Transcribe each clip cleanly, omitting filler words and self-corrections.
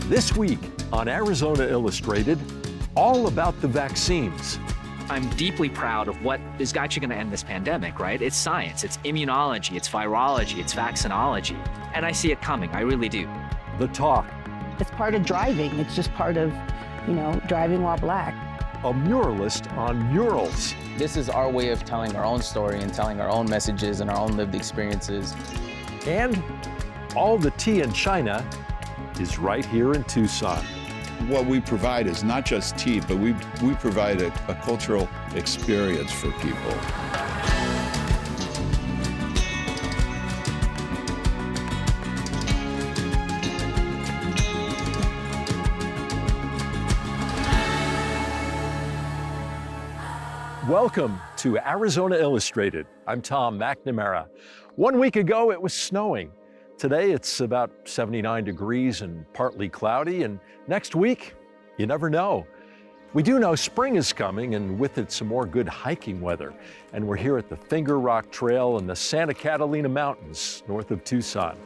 This week on Arizona Illustrated, all about the vaccines. I'm deeply proud of what is actually going to end this pandemic, right? It's science, it's immunology, it's virology, it's vaccinology. And I see it coming, I really do. The talk. It's part of driving. It's just part of, driving while black. A muralist on murals. This is our way of telling our own story and telling our own messages and our own lived experiences. And all the tea in China is right here in Tucson. What we provide is not just tea, but we provide a cultural experience for people. Welcome to Arizona Illustrated. I'm Tom McNamara. 1 week ago, it was snowing. Today, it's about 79 degrees and partly cloudy, and next week, you never know. We do know spring is coming, and with it, some more good hiking weather. And we're here at the Finger Rock Trail in the Santa Catalina Mountains, north of Tucson.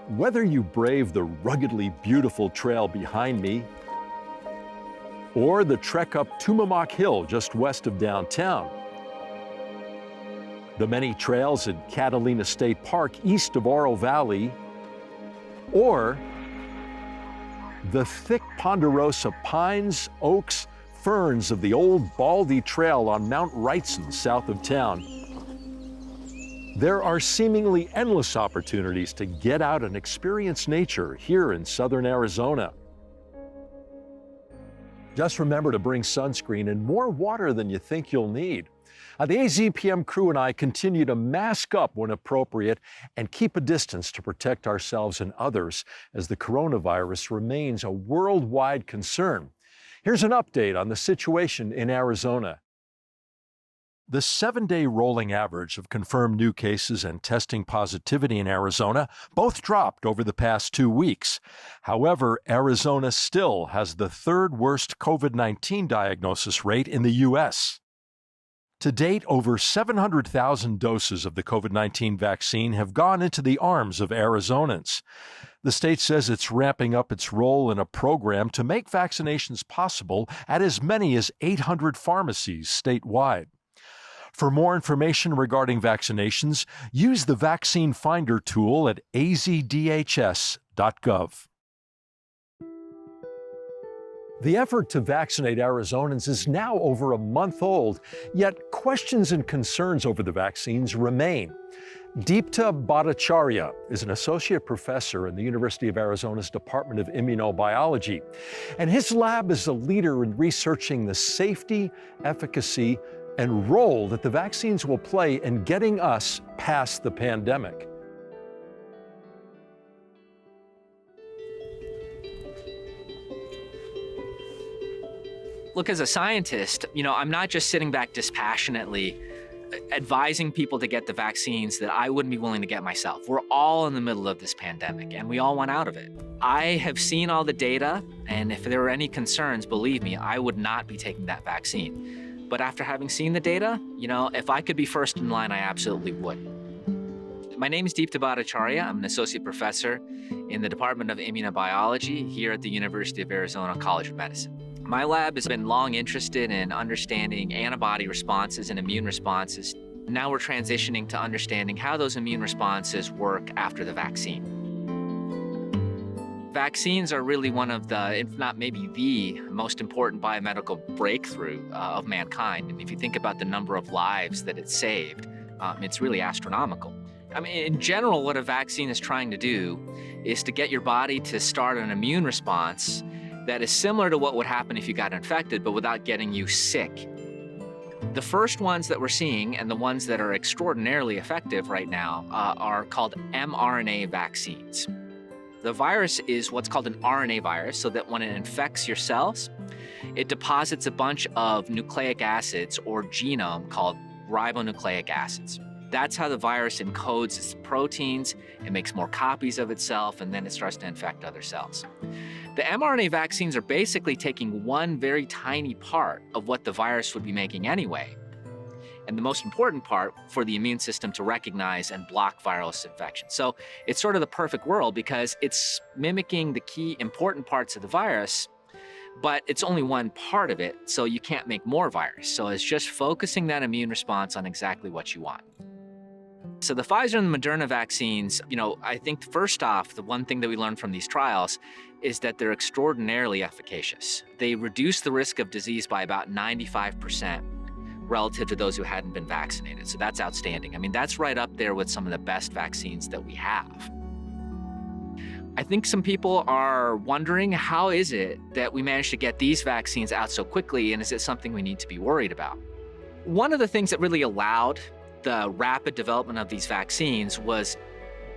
Whether you brave the ruggedly beautiful trail behind me, or the trek up Tumamoc Hill just west of downtown, the many trails at Catalina State Park east of Oro Valley, or the thick ponderosa pines, oaks, ferns of the old Baldy Trail on Mount Wrightson south of town, there are seemingly endless opportunities to get out and experience nature here in southern Arizona. Just remember to bring sunscreen and more water than you think you'll need. The AZPM crew and I continue to mask up when appropriate and keep a distance to protect ourselves and others as the coronavirus remains a worldwide concern. Here's an update on the situation in Arizona. The 7-day rolling average of confirmed new cases and testing positivity in Arizona both dropped over the past 2 weeks. However, Arizona still has the third worst COVID-19 diagnosis rate in the U.S. To date, over 700,000 doses of the COVID-19 vaccine have gone into the arms of Arizonans. The state says it's ramping up its role in a program to make vaccinations possible at as many as 800 pharmacies statewide. For more information regarding vaccinations, use the Vaccine Finder tool at azdhs.gov. The effort to vaccinate Arizonans is now over a month old, yet questions and concerns over the vaccines remain. Deepta Bhattacharya is an associate professor in the University of Arizona's Department of Immunobiology, and his lab is a leader in researching the safety, efficacy, and role that the vaccines will play in getting us past the pandemic. Look, as a scientist, I'm not just sitting back dispassionately advising people to get the vaccines that I wouldn't be willing to get myself. We're all in the middle of this pandemic, and we all want out of it. I have seen all the data, and if there were any concerns, believe me, I would not be taking that vaccine. But after having seen the data, if I could be first in line, I absolutely would. My name is Deepta Bhattacharya. I'm an associate professor in the Department of Immunobiology here at the University of Arizona College of Medicine. My lab has been long interested in understanding antibody responses and immune responses. Now we're transitioning to understanding how those immune responses work after the vaccine. Vaccines are really one of the, if not maybe the most important biomedical breakthrough of mankind. And if you think about the number of lives that it saved, it's really astronomical. In general, what a vaccine is trying to do is to get your body to start an immune response that is similar to what would happen if you got infected, but without getting you sick. The first ones that we're seeing, and the ones that are extraordinarily effective right now, are called mRNA vaccines. The virus is what's called an RNA virus, so that when it infects your cells, it deposits a bunch of nucleic acids or genome called ribonucleic acids. That's how the virus encodes its proteins, it makes more copies of itself, and then it starts to infect other cells. The mRNA vaccines are basically taking one very tiny part of what the virus would be making anyway, and the most important part for the immune system to recognize and block viral infection. So it's sort of the perfect world because it's mimicking the key important parts of the virus, but it's only one part of it, so you can't make more virus. So it's just focusing that immune response on exactly what you want. So the Pfizer and the Mrna vaccines, I think first off, the one thing that we learned from these trials is that they're extraordinarily efficacious. They reduce the risk of disease by about 95% relative to those who hadn't been vaccinated. So that's outstanding. I mean, that's right up there with some of the best vaccines that we have. I think some people are wondering, how is it that we managed to get these vaccines out so quickly, and is it something we need to be worried about? One of the things that really allowed the rapid development of these vaccines was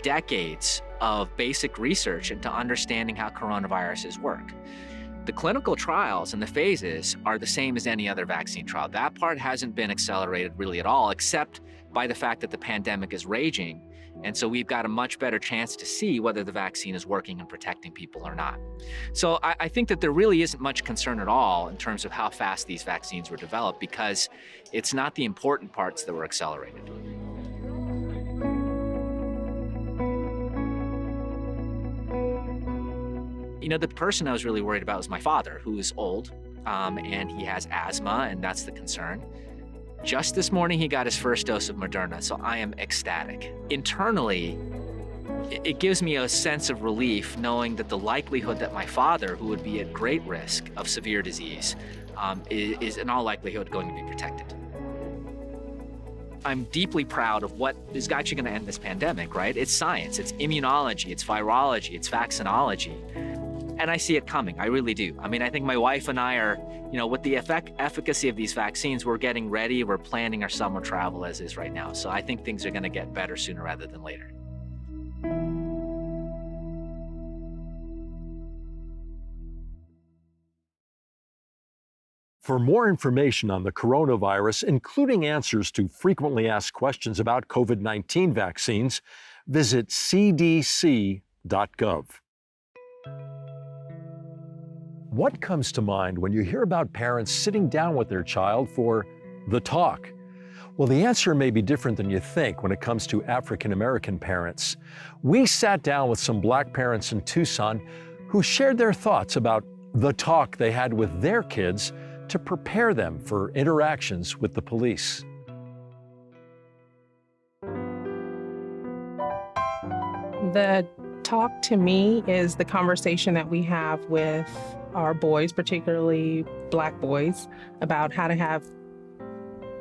decades of basic research into understanding how coronaviruses work. The clinical trials and the phases are the same as any other vaccine trial. That part hasn't been accelerated really at all, except by the fact that the pandemic is raging. And so we've got a much better chance to see whether the vaccine is working and protecting people or not. So I think that there really isn't much concern at all in terms of how fast these vaccines were developed, because it's not the important parts that were accelerated. The person I was really worried about was my father, who is old, and he has asthma, and that's the concern. Just this morning, he got his first dose of Moderna, so I am ecstatic. Internally, it gives me a sense of relief knowing that the likelihood that my father, who would be at great risk of severe disease, is in all likelihood going to be protected. I'm deeply proud of what is actually going to end this pandemic, right? It's science, it's immunology, it's virology, it's vaccinology. And I see it coming, I really do. I mean, I think my wife and I are, with the efficacy of these vaccines, we're getting ready, we're planning our summer travel as is right now. So I think things are gonna get better sooner rather than later. For more information on the coronavirus, including answers to frequently asked questions about COVID-19 vaccines, visit cdc.gov. What comes to mind when you hear about parents sitting down with their child for the talk? Well, the answer may be different than you think when it comes to African American parents. We sat down with some Black parents in Tucson who shared their thoughts about the talk they had with their kids to prepare them for interactions with the police. The talk to me is the conversation that we have with our boys, particularly Black boys, about how to have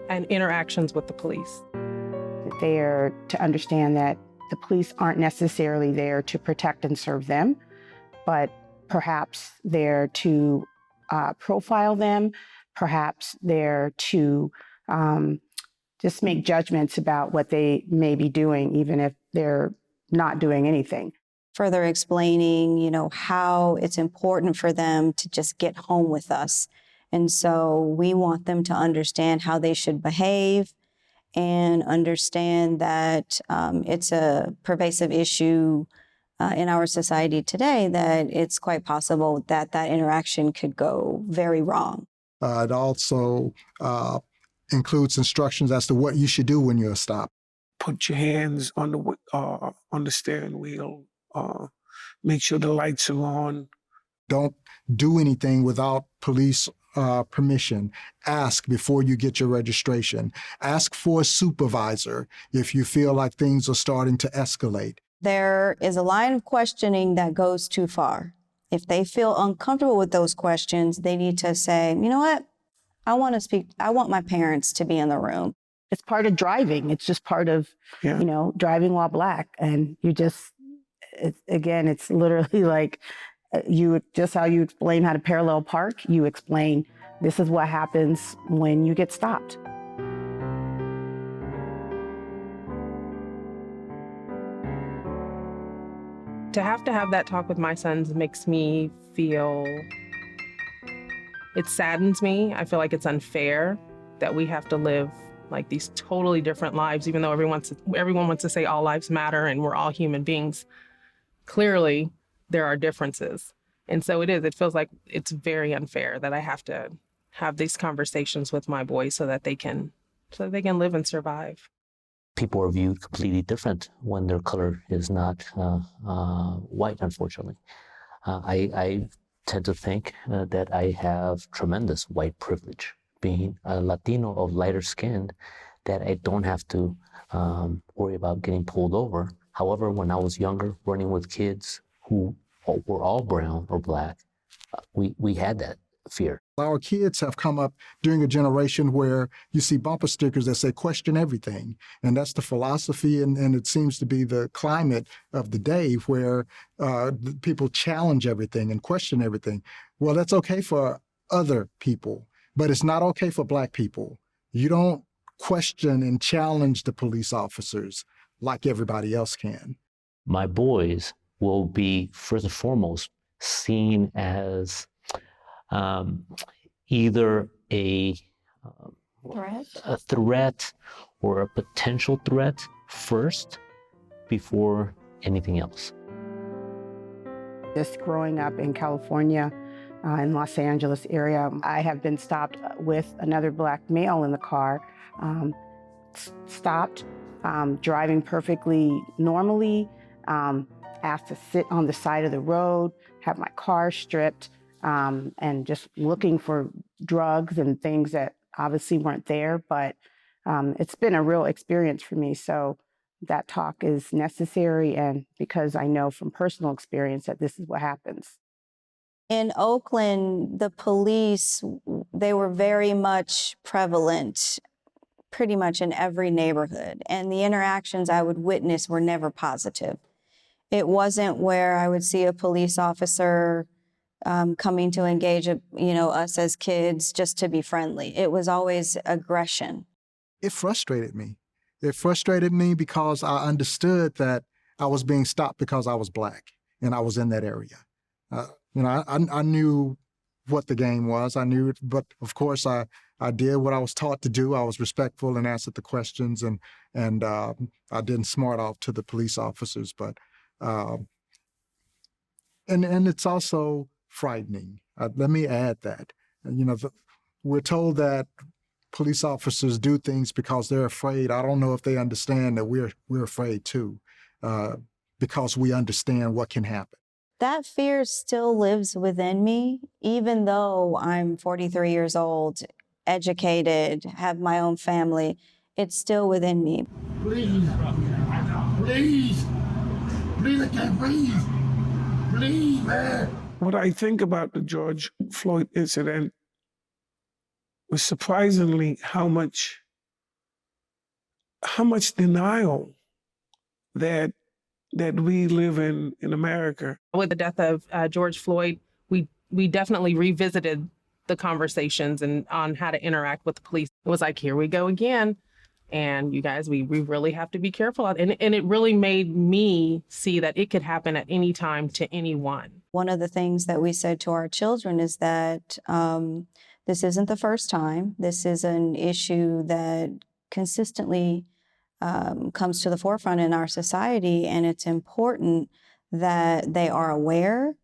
interactions with the police. They're to understand that the police aren't necessarily there to protect and serve them, but perhaps they're to profile them, perhaps they're to just make judgments about what they may be doing, even if they're not doing anything. Further explaining, how it's important for them to just get home with us. And so we want them to understand how they should behave and understand that it's a pervasive issue in our society today, that it's quite possible that that interaction could go very wrong. It also includes instructions as to what you should do when you're stopped. Put your hands on the steering wheel. Make sure the lights are on. Don't do anything without police permission. Ask before you get your registration. Ask for a supervisor if you feel like things are starting to escalate. There is a line of questioning that goes too far. If they feel uncomfortable with those questions, they need to say, you know what? I want my parents to be in the room. It's part of driving. It's just part of, driving while Black. And it's literally like just how you explain how to parallel park, you explain this is what happens when you get stopped. To have that talk with my sons makes me feel, it saddens me. I feel like it's unfair that we have to live like these totally different lives, even though everyone wants to say all lives matter and we're all human beings. Clearly, there are differences. And so it feels like it's very unfair that I have to have these conversations with my boys so that they can so that they can live and survive. People are viewed completely different when their color is not white, unfortunately. I tend to think that I have tremendous white privilege, being a Latino of lighter skin, that I don't have to worry about getting pulled over. However, when I was younger, running with kids who were all brown or black, we had that fear. Our kids have come up during a generation where you see bumper stickers that say question everything. And that's the philosophy, and it seems to be the climate of the day where people challenge everything and question everything. Well, that's okay for other people, but it's not okay for Black people. You don't question and challenge the police officers like everybody else can. My boys will be, first and foremost, seen as either a threat or a potential threat first before anything else. Just growing up in California, in Los Angeles area, I have been stopped with another Black male in the car, stopped, driving perfectly normally, asked to sit on the side of the road, have my car stripped, and just looking for drugs and things that obviously weren't there. But it's been a real experience for me. So that talk is necessary, and because I know from personal experience that this is what happens. In Oakland, the police, they were very much prevalent pretty much in every neighborhood. And the interactions I would witness were never positive. It wasn't where I would see a police officer coming to engage, us as kids just to be friendly. It was always aggression. It frustrated me. It frustrated me because I understood that I was being stopped because I was Black and I was in that area. I knew what the game was. I knew it, but of course I did what I was taught to do. I was respectful and answered the questions, and I didn't smart off to the police officers. But and it's also frightening. Let me add that. We're told that police officers do things because they're afraid. I don't know if they understand that we're afraid too, because we understand what can happen. That fear still lives within me, even though I'm 43 years old, educated, have my own family. It's still within me. Please, please, please, I can't breathe. Please, man. What I think about the George Floyd incident was surprisingly how much denial that we live in America. With the death of George Floyd, we definitely revisited the conversations and on how to interact with the police. It was like, here we go again. And you guys, we really have to be careful. And it really made me see that it could happen at any time to anyone. One of the things that we said to our children is that this isn't the first time. This is an issue that consistently comes to the forefront in our society, and it's important that they are aware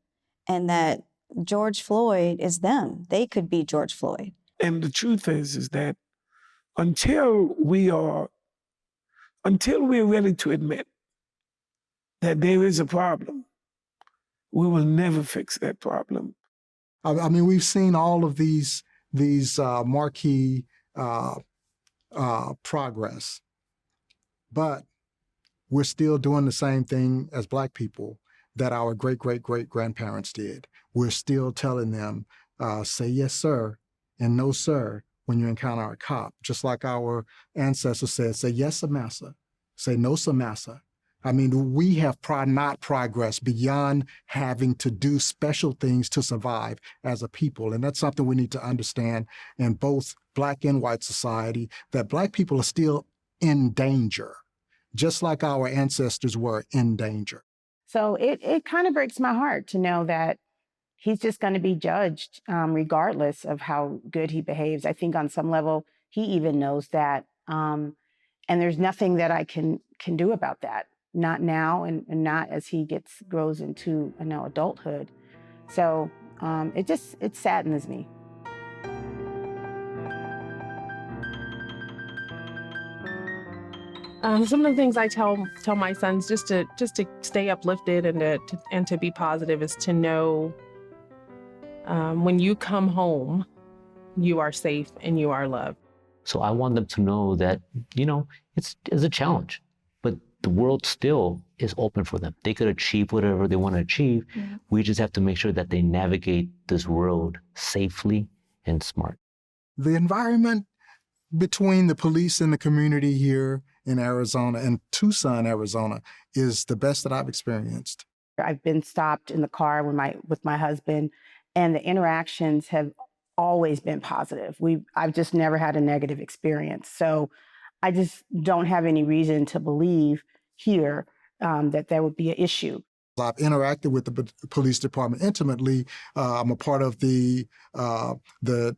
and that George Floyd is them. They could be George Floyd. And the truth is that until we're ready to admit that there is a problem, we will never fix that problem. I mean, we've seen all of these marquee progress, but we're still doing the same thing as Black people that our great-great-great-grandparents did. We're still telling them, say yes, sir, and no, sir, when you encounter a cop. Just like our ancestors said, say yes, sir, massa, say no, sir, massa. I mean, we have not progressed beyond having to do special things to survive as a people. And that's something we need to understand in both Black and white society, that Black people are still in danger, just like our ancestors were in danger. So it kind of breaks my heart to know that he's just going to be judged regardless of how good he behaves. I think on some level, he even knows that. And there's nothing that I can do about that. Not now and not as he grows into adulthood. So it saddens me. Some of the things I tell my sons just to stay uplifted and to be positive is to know when you come home, you are safe and you are loved. So I want them to know that, it's a challenge, but the world still is open for them. They could achieve whatever they want to achieve. Mm-hmm. We just have to make sure that they navigate this road safely and smart. The environment between the police and the community here in Arizona and Tucson, Arizona, is the best that I've experienced. I've been stopped in the car with my husband, and the interactions have always been positive. I've just never had a negative experience. So I just don't have any reason to believe here that there would be an issue. I've interacted with the police department intimately. I'm a part of the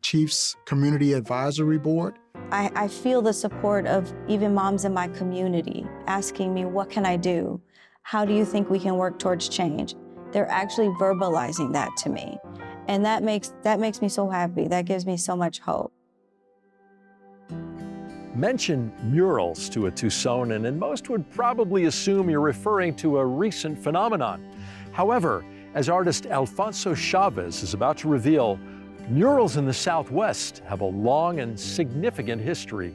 Chiefs Community Advisory Board. I feel the support of even moms in my community asking me, what can I do? How do you think we can work towards change? They're actually verbalizing that to me. And that makes me so happy. That gives me so much hope. Mention murals to a Tucsonan, and most would probably assume you're referring to a recent phenomenon. However, as artist Alfonso Chavez is about to reveal, murals in the Southwest have a long and significant history.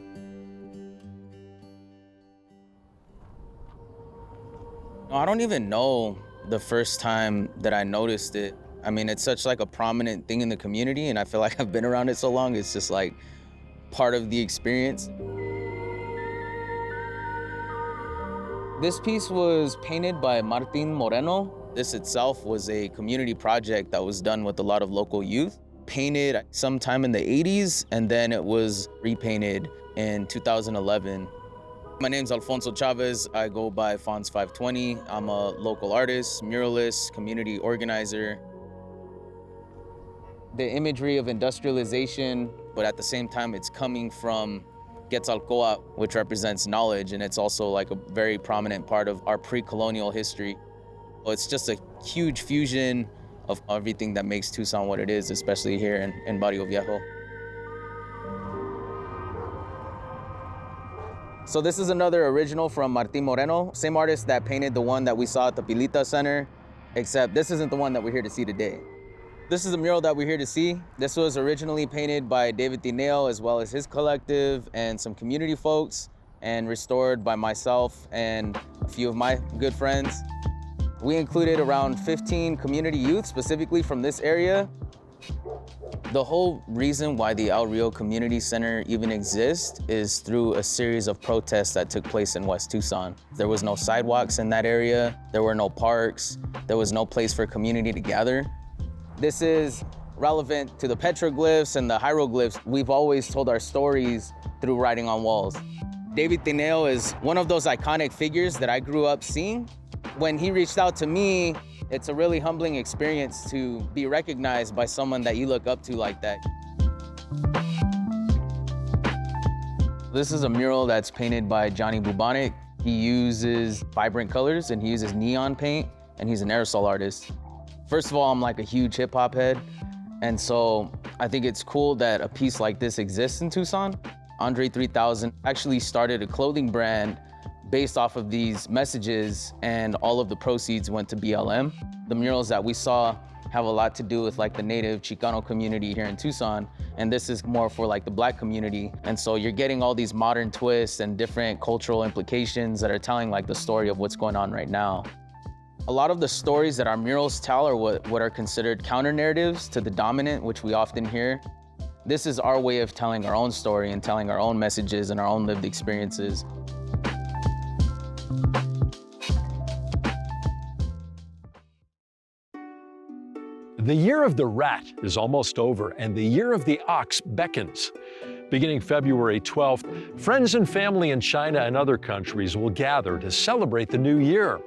I don't even know the first time that I noticed it. I mean, it's such like a prominent thing in the community, and I feel like I've been around it so long, it's just like part of the experience. This piece was painted by Martin Moreno. This itself was a community project that was done with a lot of local youth. Painted sometime in the 80s, and then it was repainted in 2011. My name's Alfonso Chavez. I go by Fonz 520. I'm a local artist, muralist, community organizer. The imagery of industrialization, but at the same time, it's coming from Quetzalcoatl, which represents knowledge, and it's also like a very prominent part of our pre-colonial history. It's just a huge fusion of everything that makes Tucson what it is, especially here in Barrio Viejo. So this is another original from Martin Moreno, same artist that painted the one that we saw at the Pilita Center, except this isn't the one that we're here to see today. This is a mural that we're here to see. This was originally painted by David Tineo as well as his collective and some community folks, and restored by myself and a few of my good friends. We included around 15 community youth specifically from this area. The whole reason why the El Rio Community Center even exists is through a series of protests that took place in West Tucson. There was no sidewalks in that area, there were no parks, there was no place for community to gather. This is relevant to the petroglyphs and the hieroglyphs. We've always told our stories through writing on walls. David Tineo is one of those iconic figures that I grew up seeing. When he reached out to me, it's a really humbling experience to be recognized by someone that you look up to like that. This is a mural that's painted by Johnny Bubonic. He uses vibrant colors and he uses neon paint, and he's an aerosol artist. First of all, I'm like a huge hip hop head, and so I think it's cool that a piece like this exists in Tucson. Andre 3000 actually started a clothing brand based off of these messages, and all of the proceeds went to BLM. The murals that we saw have a lot to do with like the native Chicano community here in Tucson, and this is more for like the Black community. And so you're getting all these modern twists and different cultural implications that are telling like the story of what's going on right now. A lot of the stories that our murals tell are what are considered counter narratives to the dominant, which we often hear. This is our way of telling our own story and telling our own messages and our own lived experiences. The year of the rat is almost over, and the year of the ox beckons. Beginning February 12th, friends and family in China and other countries will gather to celebrate the new year.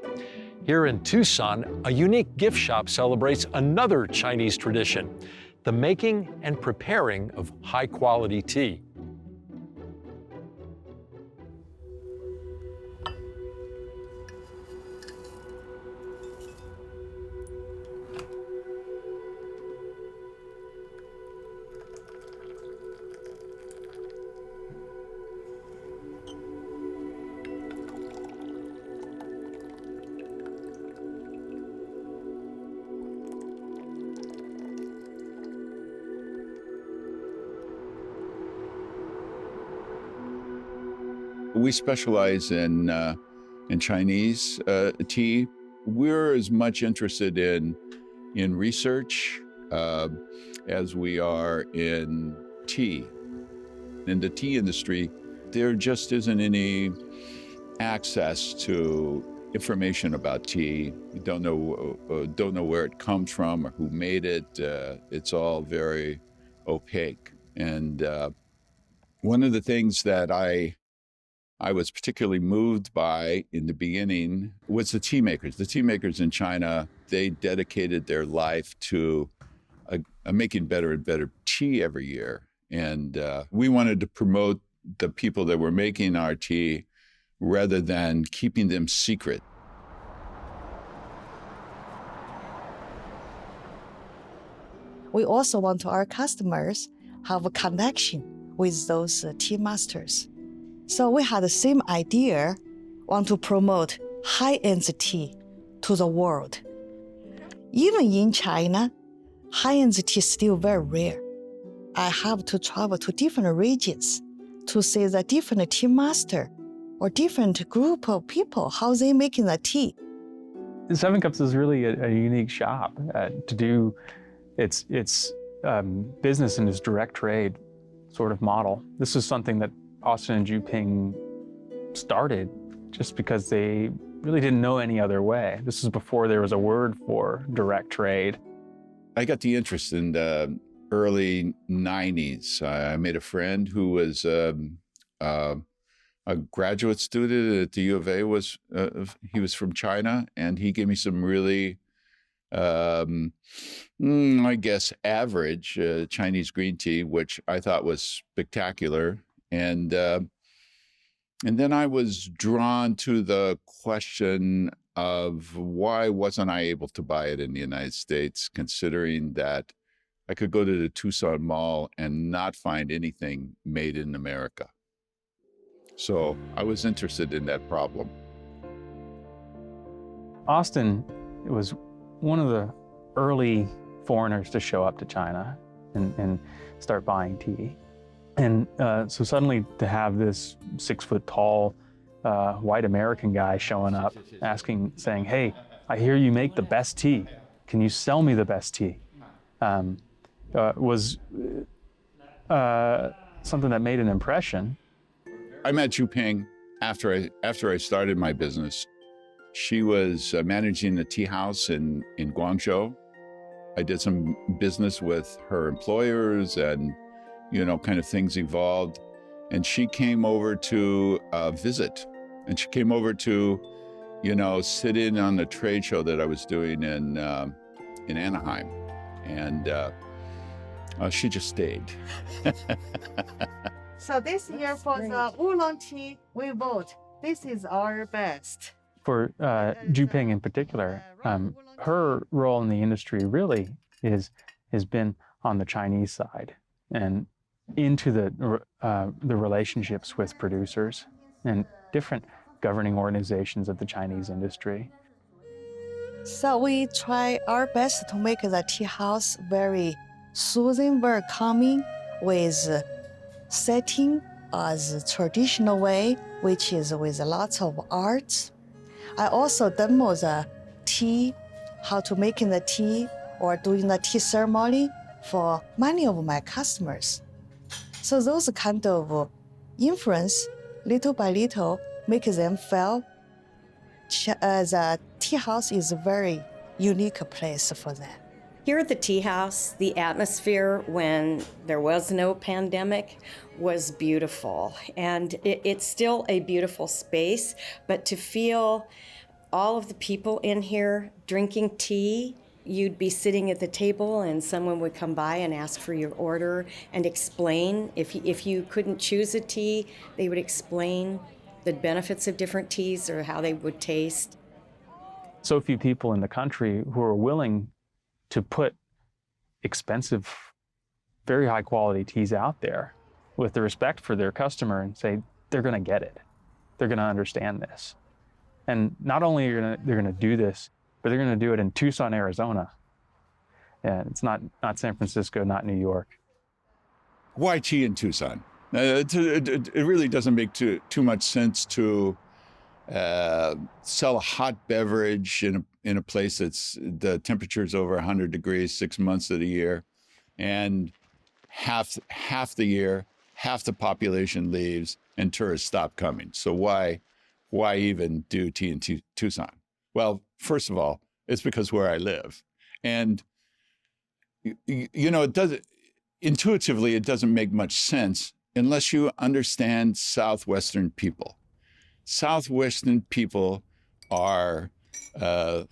Here in Tucson, a unique gift shop celebrates another Chinese tradition, the making and preparing of high-quality tea. We specialize in Chinese tea. We're as much interested in research as we are in tea. In the tea industry, there just isn't any access to information about tea. You don't know where it comes from or who made it. It's all very opaque. And one of the things that I was particularly moved by in the beginning was the tea makers. The tea makers in China, they dedicated their life to making better and better tea every year. And we wanted to promote the people that were making our tea rather than keeping them secret. We also want our customers have a connection with those tea masters. So we had the same idea, want to promote high-end tea to the world. Even in China, high-end tea is still very rare. I have to travel to different regions to see the different tea master or different group of people, how they making the tea. Seven Cups is really a unique shop to do its business in this direct trade sort of model. This is something that Austin and Juping started just because they really didn't know any other way. This is before there was a word for direct trade. I got the interest in the early 90s. I made a friend who was a graduate student at the U of A. He was from China, and he gave me some really, I guess, average Chinese green tea, which I thought was spectacular. And then I was drawn to the question of why wasn't I able to buy it in the United States, considering that I could go to the Tucson Mall and not find anything made in America. So I was interested in that problem. Austin was one of the early foreigners to show up to China and start buying tea. And so suddenly to have this 6-foot-tall white American guy showing up saying, hey, I hear you make the best tea. Can you sell me the best tea? Was something that made an impression. I met Juping after I started my business. She was managing a tea house in Guangzhou. I did some business with her employers, and kind of things evolved. And she came over to visit, and she came over to, sit in on the trade show that I was doing in Anaheim, and she just stayed. So this year for the oolong tea, we vote. This is our best. For Juping in particular, her role in the industry really has been on the Chinese side and into the relationships with producers and different governing organizations of the Chinese industry. So we try our best to make the tea house very soothing, very calming, with setting as a traditional way, which is with lots of arts. I also demo the tea, how to making the tea or doing the tea ceremony for many of my customers. So those kind of influence, little by little, make them feel the tea house is a very unique place for them. Here at the tea house, the atmosphere when there was no pandemic was beautiful. And it's still a beautiful space, but to feel all of the people in here drinking tea, you'd be sitting at the table and someone would come by and ask for your order and explain. If you couldn't choose a tea, they would explain the benefits of different teas or how they would taste. So few people in the country who are willing to put expensive, very high quality teas out there with the respect for their customer and say, they're gonna get it. They're gonna understand this. And not only are they're gonna do this, but they're gonna do it in Tucson, Arizona. And it's not San Francisco, not New York. Why tea in Tucson? It really doesn't make too much sense to sell a hot beverage in a place that's the temperature's over 100 degrees 6 months of the year, and half the year, half the population leaves and tourists stop coming. So why even do tea in Tucson? Well, first of all, it's because where I live, and you know, intuitively it doesn't make much sense unless you understand Southwestern people. Southwestern people are,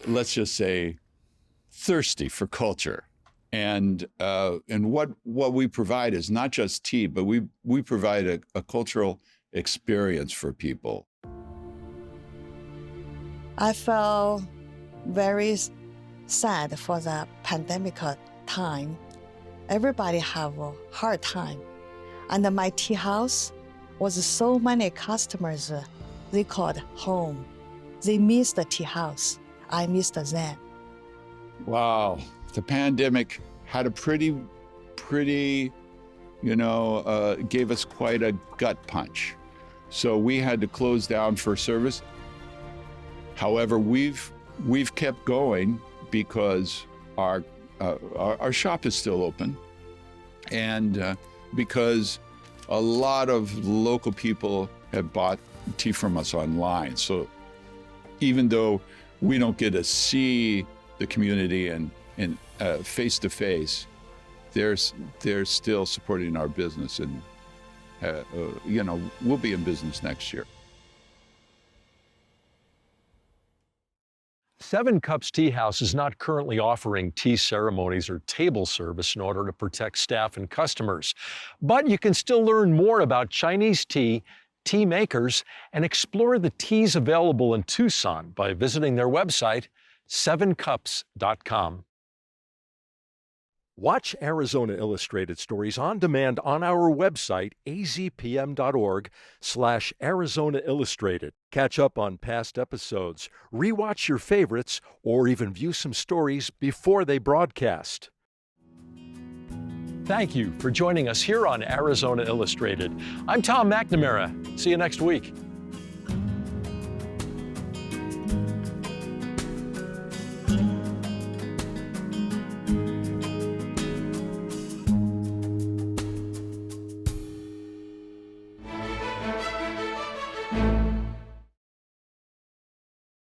let's just say, thirsty for culture. And what we provide is not just tea, but we provide a cultural experience for people. I felt very sad for the pandemic time. Everybody have a hard time. And my tea house was so many customers, they called home. They missed the tea house. I missed them. Wow, the pandemic had a pretty, gave us quite a gut punch. So we had to close down for service. However, we've kept going because our shop is still open, and because a lot of local people have bought tea from us online. So even though we don't get to see the community and face to face, they're still supporting our business, and we'll be in business next year. 7 Cups Tea House is not currently offering tea ceremonies or table service in order to protect staff and customers. But you can still learn more about Chinese tea, tea makers, and explore the teas available in Tucson by visiting their website, 7cups.com. Watch Arizona Illustrated stories on demand on our website, azpm.org/Arizona Illustrated. Catch up on past episodes, rewatch your favorites, or even view some stories before they broadcast. Thank you for joining us here on Arizona Illustrated. I'm Tom McNamara. See you next week.